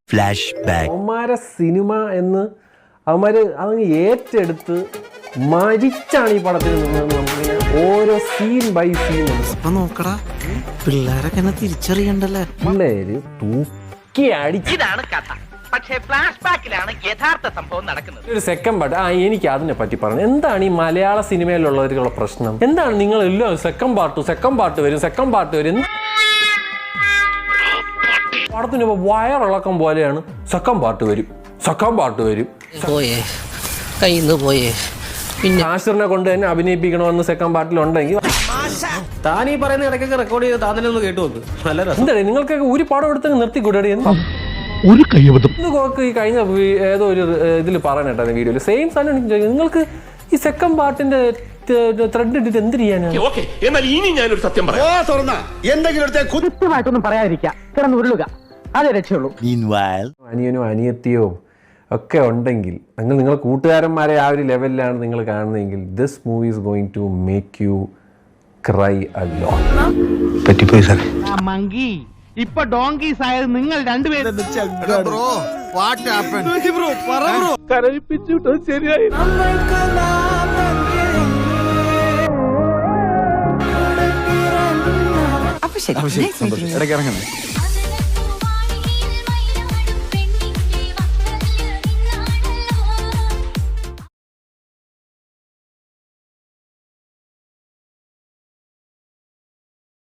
അവന്മാരെ സിനിമ എന്ന് അവന്മാര് അതങ്ങ് ഏറ്റെടുത്ത് മരിച്ചാണ് ഈ പടത്തിൽ നിന്നതെന്ന് നമുക്കിങ്ങനെ ഓരോ സീൻ ബൈ സീൻ നോക്കടാ പിള്ളേരൊക്കെ എന്നെ തിരിച്ചറിയണ്ടല്ലേ. പിള്ളേര് തൂക്കി ഇതാണ് കഥ. പക്ഷേ ഫ്ലാഷ് ബാക്കിലാണ് യഥാർത്ഥ സംഭവം നടക്കുന്നത്. ഒരു സെക്കൻഡ് പാർട്ട് എനിക്ക് അതിനെ പറ്റി പറഞ്ഞു. എന്താണ് ഈ മലയാള സിനിമയിലുള്ളവർക്കുള്ള പ്രശ്നം? എന്താണ് നിങ്ങൾ എല്ലാം സെക്കൻഡ് പാർട്ട് വരും പടത്തിന് വയറിളക്കം പോലെയാണ്. സെക്കൻഡ് പാർട്ട് വരും പോയേ കയ്യിന്ന് പോയേ. പിന്നെ ആഷിറിനെ കൊണ്ട് തന്നെ അഭിനയിപ്പിക്കണമെന്ന് സെക്കൻഡ് പാർട്ടിലുണ്ടെങ്കിൽ താൻ ഈ പറയുന്ന ഇടയ്ക്കൊക്കെ റെക്കോർഡ് ചെയ്ത് താൻ ഒന്ന് കേട്ടു നോക്ക്. നല്ല രസം. എന്താണ് നിങ്ങൾക്കൊക്കെ ഒരു പടം എടുത്ത് നിർത്തിക്കൂടെ? ഒരു കയ്യബദ്ധം ഈ കഴിഞ്ഞ ഏതോ ഒരു ഇതിൽ പറയാനായിട്ടാണ് വീഡിയോയിൽ സെയിം സാധനം നിങ്ങൾക്ക് ഈ സെക്കൻഡ് പാർട്ടിന്റെ ത്രെഡ് ഇട്ടിട്ട് എന്ത് ചെയ്യാനാണ്? എന്നാൽ ഇനി ഞാനൊരു സത്യം കൃത്യമായിട്ടൊന്നും പറയാതിരിക്കാം, കിടന്ന് ഉരുളുക, അതേ രക്ഷയുള്ളൂ. അനിയനോ അനിയത്തിയോ ഒക്കെ ഉണ്ടെങ്കിൽ നിങ്ങൾ കൂട്ടുകാരന്മാരെ ആ ഒരു ലെവലിലാണ് നിങ്ങൾ കാണുന്നതെങ്കിൽ this movie is going to make you cry a lot. പറ്റിപ്പോയി സാർ. മങ്കി ഇപ്പൊ ഡോങ്കീസ് ആയത് നിങ്ങൾ രണ്ടുപേരും ഇടയ്ക്ക് ഇറങ്ങുന്നത്